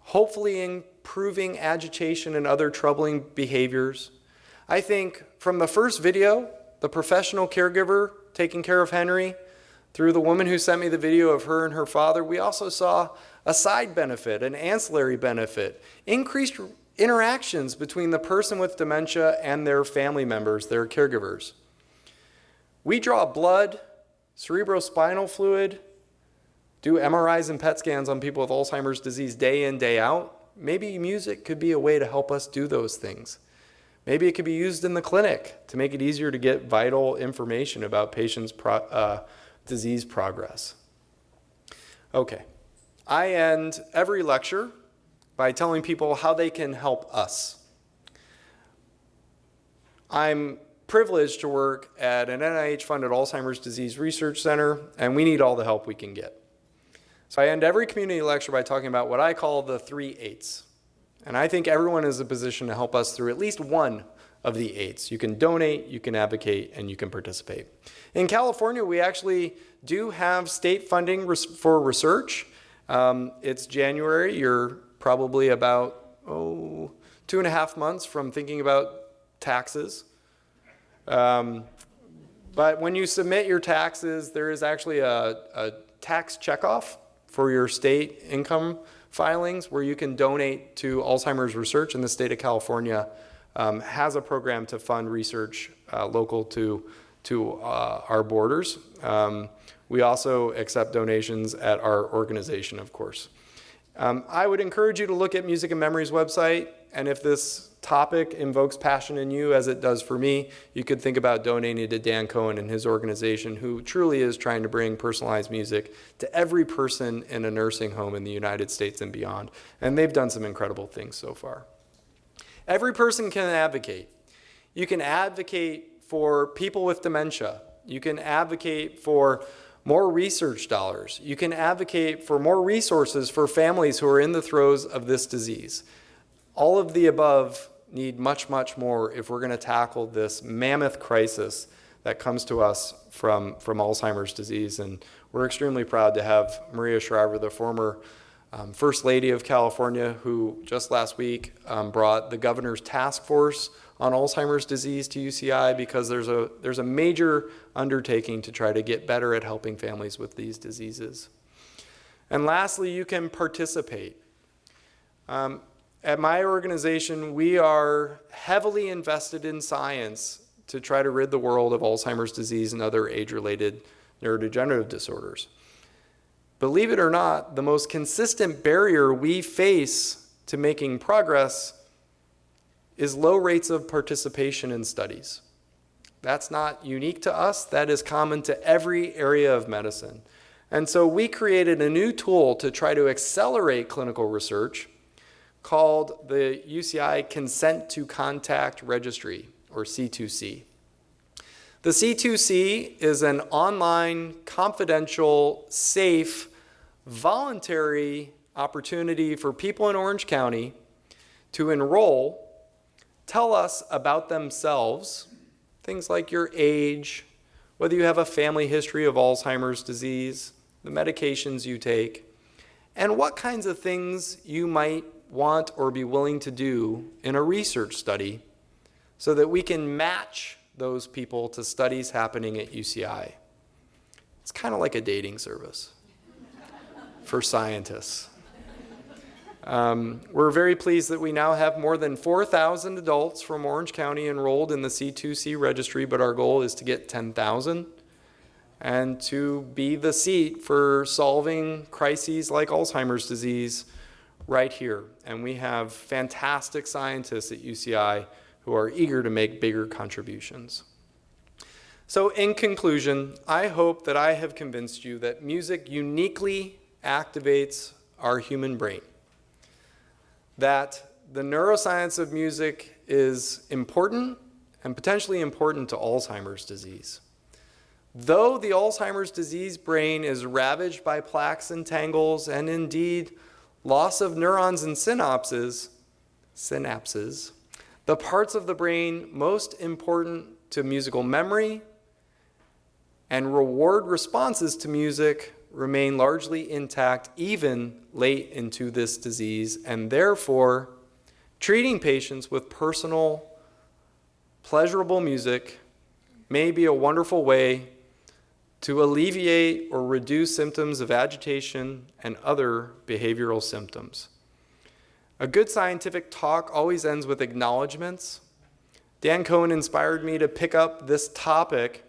hopefully improving agitation and other troubling behaviors. I think from the first video, the professional caregiver taking care of Henry, through the woman who sent me the video of her and her father, we also saw a side benefit, an ancillary benefit, increased interactions between the person with dementia and their family members, their caregivers. We draw blood, cerebrospinal fluid, do MRIs and PET scans on people with Alzheimer's disease day in, day out. Maybe music could be a way to help us do those things. Maybe it could be used in the clinic to make it easier to get vital information about patients' disease progress. Okay, I end every lecture by telling people how they can help us. I'm privileged to work at an NIH-funded Alzheimer's disease research center, and we need all the help we can get. So I end every community lecture by talking about what I call the 3 8s. And I think everyone is in a position to help us through at least one of the 8s. You can donate, you can advocate, and you can participate. In California, we actually do have state funding for research. It's January. You're probably about 2.5 months from thinking about taxes. But when you submit your taxes, there is actually a tax checkoff for your state income filings where you can donate to Alzheimer's research, and the state of California has a program to fund research local to our borders. We also accept donations at our organization, of course. I would encourage you to look at Music and Memory's website, and if this topic invokes passion in you, as it does for me, you could think about donating to Dan Cohen and his organization, who truly is trying to bring personalized music to every person in a nursing home in the United States and beyond. And they've done some incredible things so far. Every person can advocate. You can advocate for people with dementia. You can advocate for more research dollars. You can advocate for more resources for families who are in the throes of this disease. All of the above need much, much more if we're going to tackle this mammoth crisis that comes to us from Alzheimer's disease. And we're extremely proud to have Maria Shriver, the former First Lady of California, who just last week brought the governor's task force on Alzheimer's disease to UCI, because there's a major undertaking to try to get better at helping families with these diseases. And lastly, you can participate. At my organization, we are heavily invested in science to try to rid the world of Alzheimer's disease and other age-related neurodegenerative disorders. Believe it or not, the most consistent barrier we face to making progress is low rates of participation in studies. That's not unique to us. That is common to every area of medicine. And so we created a new tool to try to accelerate clinical research called the UCI Consent to Contact Registry, or C2C. The C2C is an online, confidential, safe, voluntary opportunity for people in Orange County to enroll, tell us about themselves, things like your age, whether you have a family history of Alzheimer's disease, the medications you take, and what kinds of things you might want or be willing to do in a research study so that we can match those people to studies happening at UCI. It's kind of like a dating service for scientists. We're very pleased that we now have more than 4,000 adults from Orange County enrolled in the C2C registry, but our goal is to get 10,000 and to be the seat for solving crises like Alzheimer's disease right here. And we have fantastic scientists at UCI who are eager to make bigger contributions. So in conclusion, I hope that I have convinced you that music uniquely activates our human brain, that the neuroscience of music is important and potentially important to Alzheimer's disease. Though the Alzheimer's disease brain is ravaged by plaques and tangles and indeed loss of neurons and synapses, the parts of the brain most important to musical memory and reward responses to music remain largely intact even late into this disease, and therefore treating patients with personal, pleasurable music may be a wonderful way to alleviate or reduce symptoms of agitation and other behavioral symptoms. A good scientific talk always ends with acknowledgments. Dan Cohen inspired me to pick up this topic.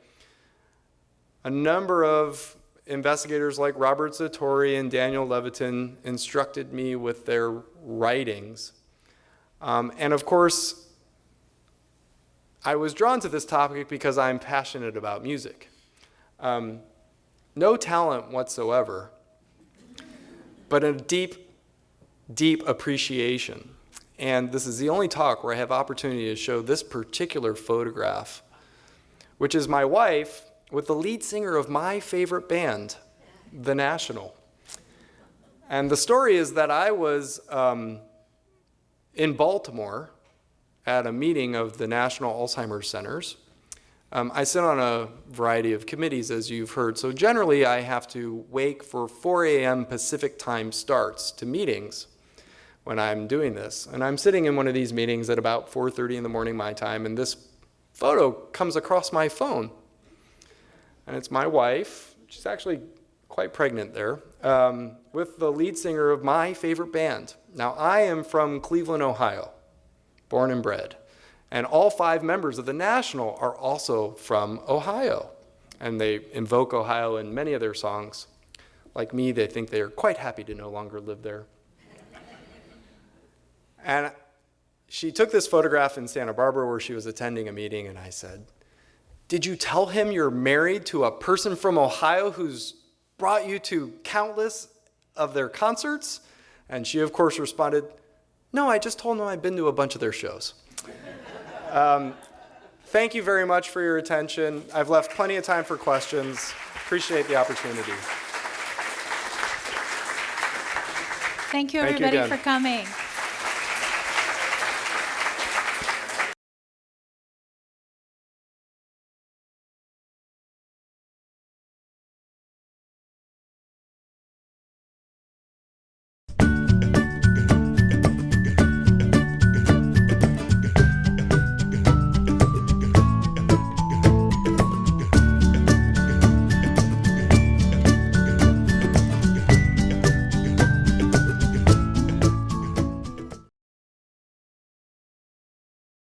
A number of investigators like Robert Zatori and Daniel Levitin instructed me with their writings. And of course, I was drawn to this topic because I'm passionate about music. No talent whatsoever, but a deep, deep appreciation. And this is the only talk where I have opportunity to show this particular photograph, which is my wife with the lead singer of my favorite band, The National. And the story is that I was in Baltimore at a meeting of the National Alzheimer's Centers. I sit on a variety of committees, as you've heard, so generally I have to wake for 4 a.m. Pacific time starts to meetings when I'm doing this. And I'm sitting in one of these meetings at about 4:30 in the morning my time, and this photo comes across my phone. And it's my wife, she's actually quite pregnant there, with the lead singer of my favorite band. Now, I am from Cleveland, Ohio, born and bred. And all 5 members of the National are also from Ohio. And they invoke Ohio in many of their songs. Like me, they think they are quite happy to no longer live there. And she took this photograph in Santa Barbara where she was attending a meeting, and I said, "Did you tell him you're married to a person from Ohio who's brought you to countless of their concerts?" And she, of course, responded, "No, I just told him I've been to a bunch of their shows." Thank you very much for your attention. I've left plenty of time for questions. Appreciate the opportunity. Thank you, Thank you everybody, again. for coming.